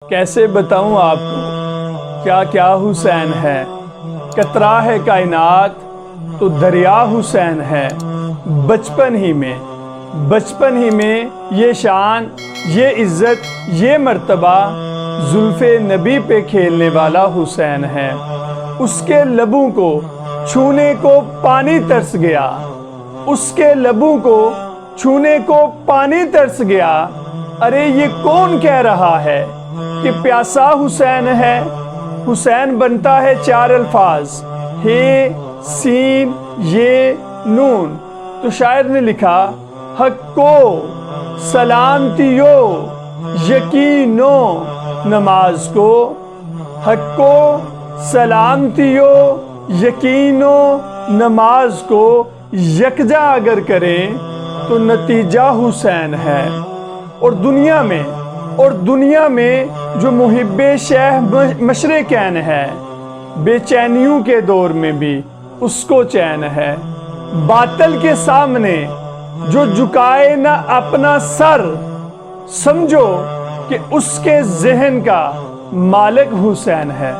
کیسے بتاؤں آپ کو کیا کیا حسین ہے۔ قطرہ ہے کائنات تو دریا حسین ہے۔ بچپن ہی میں یہ شان، یہ عزت، یہ مرتبہ زلف نبی پہ کھیلنے والا حسین ہے۔ اس کے لبوں کو چھونے کو پانی ترس گیا، اس کے لبوں کو چھونے کو پانی ترس گیا۔ ارے یہ کون کہہ رہا ہے کہ پیاسا حسین ہے؟ حسین بنتا ہے چار الفاظ، ہے، سین، یہ، نون۔ تو شاعر نے لکھا، حق کو سلامتیو یقینو نماز کو، حق کو سلامتیو یقینو نماز کو یکجا اگر کریں تو نتیجہ حسین ہے۔ اور دنیا میں جو محب شیخ مشرقین ہے، بے چینیوں کے دور میں بھی اس کو چین ہے۔ باطل کے سامنے جو جھکائے نہ اپنا سر، سمجھو کہ اس کے ذہن کا مالک حسین ہے۔